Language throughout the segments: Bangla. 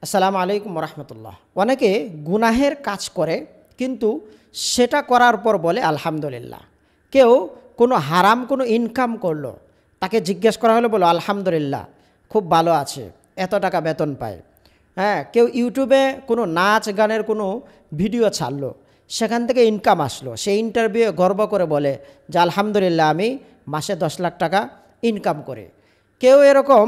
আসসালামু আলাইকুম রহমতুল্লাহ। অনেকে গুনাহের কাজ করে কিন্তু সেটা করার পর বলে আলহামদুলিল্লাহ। কেউ কোনো হারাম কোনো ইনকাম করলো, তাকে জিজ্ঞেস করা হলো, বলো আলহামদুলিল্লাহ, খুব ভালো আছে, এত টাকা বেতন পায়। হ্যাঁ, কেউ ইউটিউবে কোনো নাচ গানের কোনো ভিডিও ছাড়লো, সেখান থেকে ইনকাম আসলো, সেই ইন্টারভিউ গর্ব করে বলে যে আলহামদুলিল্লাহ, আমি মাসে 10 লাখ টাকা ইনকাম করে। কেউ এরকম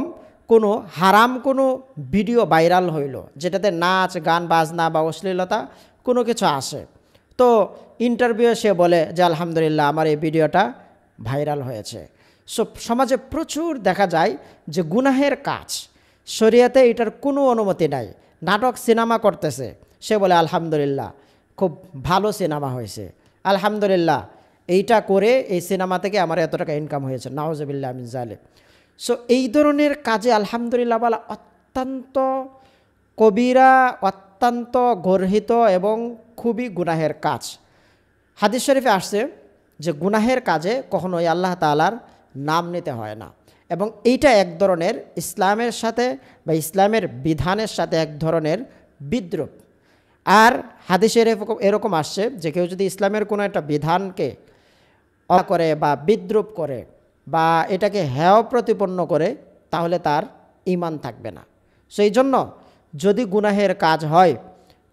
কোনো হারাম কোনো ভিডিও ভাইরাল হইল, যেটাতে নাচ গান বাজনা বা অশ্লীলতা কোনো কিছু আসে, তো ইন্টারভিউ সে বলে যে আলহামদুলিল্লাহ, আমার এই ভিডিওটা ভাইরাল হয়েছে। সমাজে প্রচুর দেখা যায় যে গুনাহের কাজ, শরিয়াতে এটার কোনো অনুমতি নাই। নাটক সিনেমা করতেছে, সে বলে আলহামদুলিল্লাহ, খুব ভালো সিনেমা হয়েছে, আলহামদুলিল্লাহ, এইটা করে এই সিনেমা থেকে আমার এত টাকা ইনকাম হয়েছে, নাউজুবিল্লাহ মিন যালিক। এই ধরনের কাজে আলহামদুলিল্লাহ বলা অত্যন্ত কবিরা, অত্যন্ত গর্হিত এবং খুবই গুনাহের কাজ। হাদিস শরীফে আসছে যে গুনাহের কাজে কখনোই আল্লাহ তাআলার নাম নিতে হয় না, এবং এইটা এক ধরনের ইসলামের সাথে বা ইসলামের বিধানের সাথে এক ধরনের বিদ্রুপ। আর হাদিসের এরকম আসছে যে কেউ যদি ইসলামের কোনো একটা বিধানকে করে বা বিদ্রুপ করে বা এটাকে হেয় প্রতিপন্ন করে, তাহলে তার ঈমান থাকবে না। সেই জন্য যদি গুনাহের কাজ হয়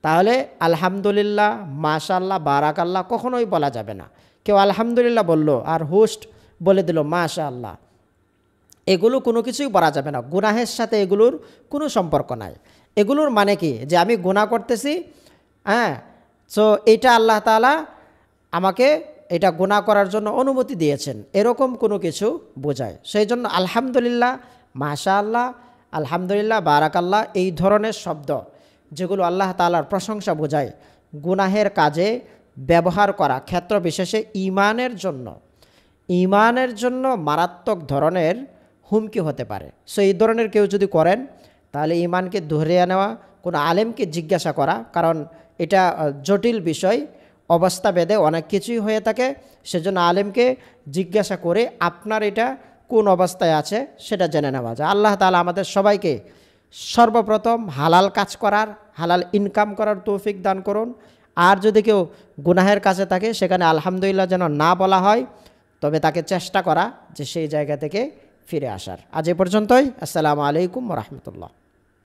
তাহলে আলহামদুলিল্লাহ, মাশাআল্লাহ, বারাকাল্লাহ কখনোই বলা যাবে না। কেউ আলহামদুলিল্লাহ বলল আর হোস্ট বলে দিল মাশাআল্লাহ, এগুলো কোনো কিছুই বলা যাবে না। গুনাহের সাথে এগুলোর কোনো সম্পর্ক নাই। এগুলোর মানে কি, যে আমি গুনাহ করতেছি, হ্যাঁ, সো এটা আল্লাহ তাআলা আমাকে এটা গুনাহ করার জন্য অনুমতি দিয়েছেন, এরকম কোনো কিছু বোঝায়। সেই জন্য আলহামদুলিল্লাহ, মাশাআল্লাহ, আলহামদুলিল্লাহ, বারাকাল্লাহ এই ধরনের শব্দ যেগুলো আল্লাহ তাআলার প্রশংসা বোঝায়, গুনাহের কাজে ব্যবহার করা ক্ষেত্র বিশেষে ঈমানের জন্য মারাত্মক ধরনের হুমকি হতে পারে। এই ধরনের কেউ যদি করেন তাহলে ঈমানকে ধরিয়ে নেওয়া, কোনো আলেমকে জিজ্ঞাসা করা, কারণ এটা জটিল বিষয়, অবস্থা ভেদে অনেক কিছুই হয়ে থাকে। সেজন্য আলেমকে জিজ্ঞাসা করে আপনার এটা কোন অবস্থায় আছে সেটা জেনে নেওয়া যায়। আল্লাহ তাআলা আমাদের সবাইকে সর্বপ্রথম হালাল কাজ করার, হালাল ইনকাম করার তৌফিক দান করুন। আর যদি কেউ গুনাহের কাছে থাকে, সেখানে আলহামদুলিল্লাহ যেন না বলা হয়, তবে তাকে চেষ্টা করা যে সেই জায়গা থেকে ফিরে আসার। আজ এ পর্যন্তই। আসসালামু আলাইকুম ওয়া রাহমাতুল্লাহ।